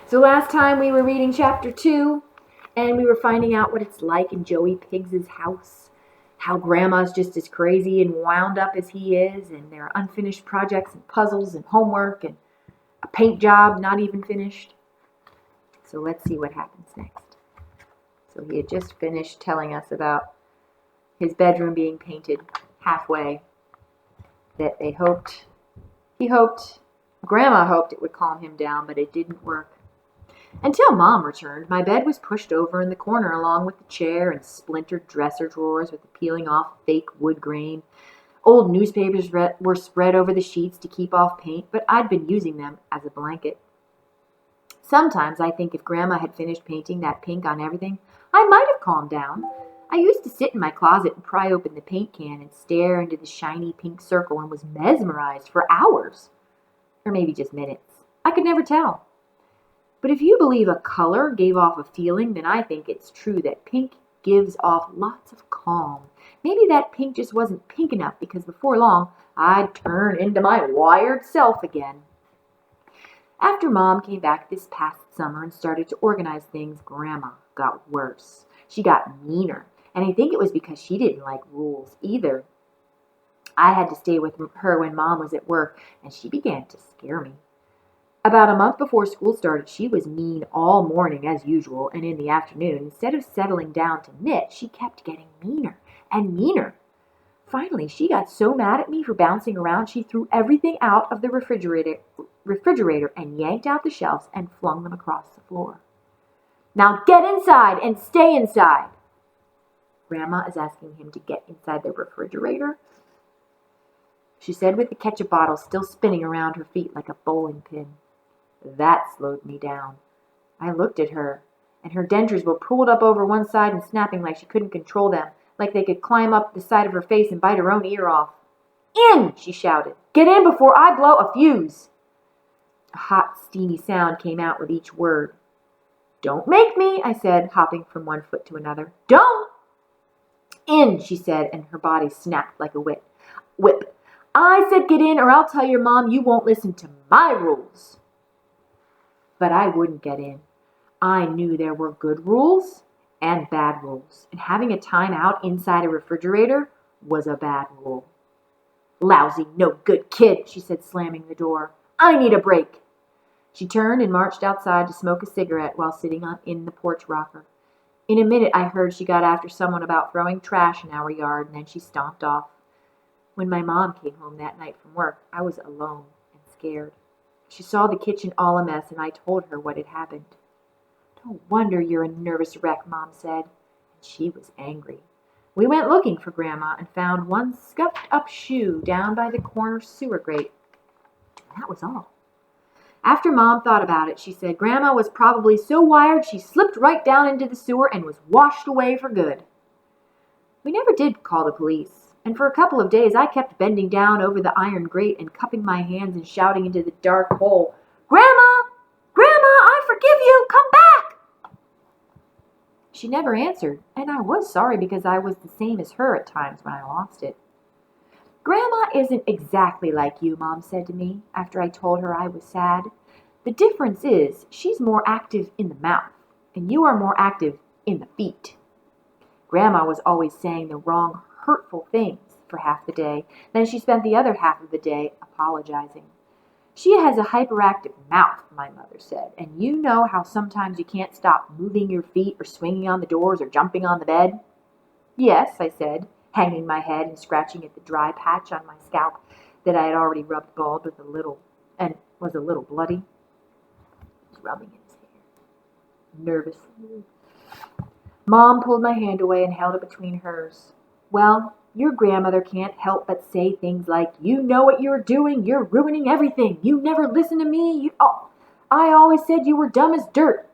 So last time we were reading chapter 2, and we were finding out what it's like in Joey Piggs' house. How Grandma's just as crazy and wound up as he is, and there are unfinished projects and puzzles and homework and a paint job not even finished. So let's see what happens next. So he had just finished telling us about his bedroom being painted halfway, that Grandma hoped it would calm him down, but it didn't work. Until Mom returned, my bed was pushed over in the corner along with the chair and splintered dresser drawers with the peeling off fake wood grain. Old newspapers were spread over the sheets to keep off paint, but I'd been using them as a blanket. Sometimes I think if Grandma had finished painting that pink on everything, I might have calmed down. I used to sit in my closet and pry open the paint can and stare into the shiny pink circle and was mesmerized for hours. Or maybe just minutes. I could never tell. But if you believe a color gave off a feeling, then I think it's true that pink gives off lots of calm. Maybe that pink just wasn't pink enough because before long I'd turn into my wired self again. After Mom came back this past summer and started to organize things, Grandma got worse. She got meaner, and I think it was because she didn't like rules either. I had to stay with her when Mom was at work, and she began to scare me. About a month before school started, she was mean all morning as usual, and in the afternoon, instead of settling down to knit, she kept getting meaner and meaner. Finally, she got so mad at me for bouncing around, she threw everything out of the refrigerator and yanked out the shelves and flung them across the floor. "Now get inside and stay inside." Grandma is asking him to get inside the refrigerator, she said with the ketchup bottle still spinning around her feet like a bowling pin. That slowed me down. I looked at her, and her dentures were pulled up over one side and snapping like she couldn't control them, like they could climb up the side of her face and bite her own ear off. "In!" she shouted. "Get in before I blow a fuse." A hot, steamy sound came out with each word. "Don't make me," I said, hopping from one foot to another. "Don't!" "In," she said, and her body snapped like a whip. "I said get in, or I'll tell your mom you won't listen to my rules." But I wouldn't get in. I knew there were good rules and bad rules, and having a time out inside a refrigerator was a bad rule. "Lousy, no good kid," she said, slamming the door. "I need a break." She turned and marched outside to smoke a cigarette while sitting in the porch rocker. In a minute I heard she got after someone about throwing trash in our yard, and then she stomped off. When my mom came home that night from work, I was alone and scared. She saw the kitchen all a mess, and I told her what had happened. "No wonder you're a nervous wreck," Mom said, and she was angry. We went looking for Grandma and found one scuffed up shoe down by the corner sewer grate. That was all. After Mom thought about it, she said Grandma was probably so wired she slipped right down into the sewer and was washed away for good. We never did call the police. And for a couple of days I kept bending down over the iron grate and cupping my hands and shouting into the dark hole, "Grandma! Grandma, I forgive you! Come back!" She never answered, and I was sorry because I was the same as her at times when I lost it. "Grandma isn't exactly like you," Mom said to me after I told her I was sad. "The difference is she's more active in the mouth, and you are more active in the feet." Grandma was always saying the wrong, hurtful things for half the day. Then she spent the other half of the day apologizing. "She has a hyperactive mouth," my mother said, "and you know how sometimes you can't stop moving your feet or swinging on the doors or jumping on the bed?" "Yes," I said, hanging my head and scratching at the dry patch on my scalp that I had already rubbed bald with and was a little bloody. He was rubbing his hair nervously. Mom pulled my hand away and held it between hers. "Well, your grandmother can't help but say things like, 'You know what you're doing, you're ruining everything, you never listen to me, I always said you were dumb as dirt.'"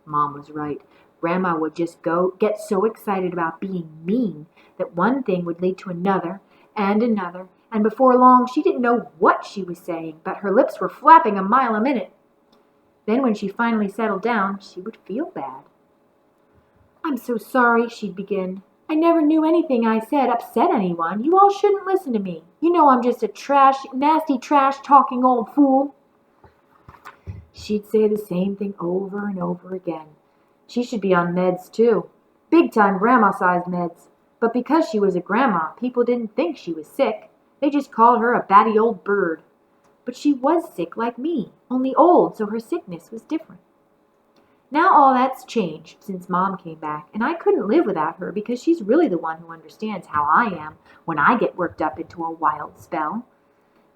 Mom was right. Grandma would just get so excited about being mean that one thing would lead to another, and before long she didn't know what she was saying, but her lips were flapping a mile a minute. Then when she finally settled down, she would feel bad. "I'm so sorry," she'd begin. "I never knew anything I said upset anyone. You all shouldn't listen to me. You know I'm just a nasty trash-talking old fool." She'd say the same thing over and over again. She should be on meds too. Big-time grandma-sized meds. But because she was a grandma, people didn't think she was sick. They just called her a batty old bird. But she was sick like me, only old, so her sickness was different. Now all that's changed since Mom came back, and I couldn't live without her because she's really the one who understands how I am when I get worked up into a wild spell.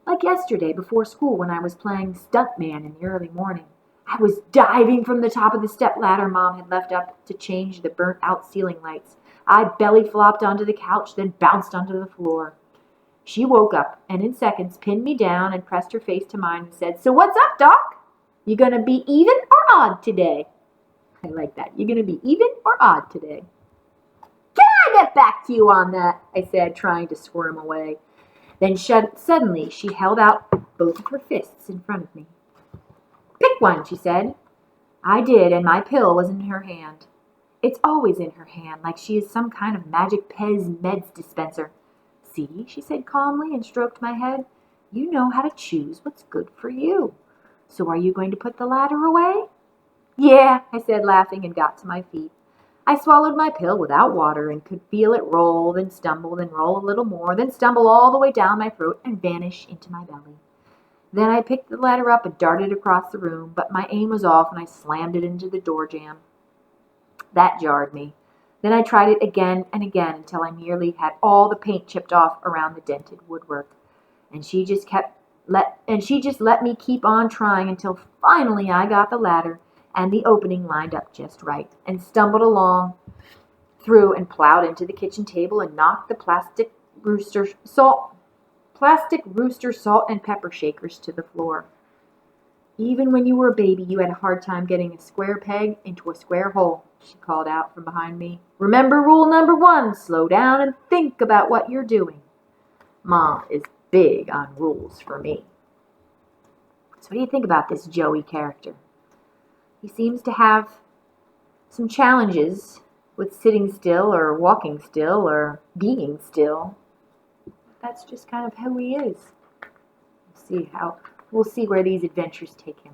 Like yesterday before school when I was playing stuntman in the early morning. I was diving from the top of the step ladder Mom had left up to change the burnt-out ceiling lights. I belly flopped onto the couch, then bounced onto the floor. She woke up and in seconds pinned me down and pressed her face to mine and said, "So what's up, Doc? You gonna be even or odd today?" I like that. You gonna be even or odd today? "Can I get back to you on that?" I said, trying to squirm away. Then suddenly she held out both of her fists in front of me. "Pick one," she said. I did, and my pill was in her hand. It's always in her hand, like she is some kind of magic Pez meds dispenser. "See," she said calmly and stroked my head. "You know how to choose what's good for you. So are you going to put the ladder away?" "Yeah," I said, laughing, and got to my feet. I swallowed my pill without water and could feel it roll, then stumble, then roll a little more, then stumble all the way down my throat and vanish into my belly. Then I picked the ladder up and darted across the room, but my aim was off and I slammed it into the door jamb. That jarred me. Then I tried it again and again until I nearly had all the paint chipped off around the dented woodwork. And she just let me keep on trying until finally I got the ladder and the opening lined up just right, and stumbled along through and plowed into the kitchen table and knocked the plastic rooster salt and pepper shakers to the floor. "Even when you were a baby, you had a hard time getting a square peg into a square hole," she called out from behind me. "Remember rule number 1, slow down and think about what you're doing." Mom is big on rules for me. So what do you think about this Joey character? He seems to have some challenges with sitting still or walking still or being still. That's just kind of who he is. We'll see where these adventures take him.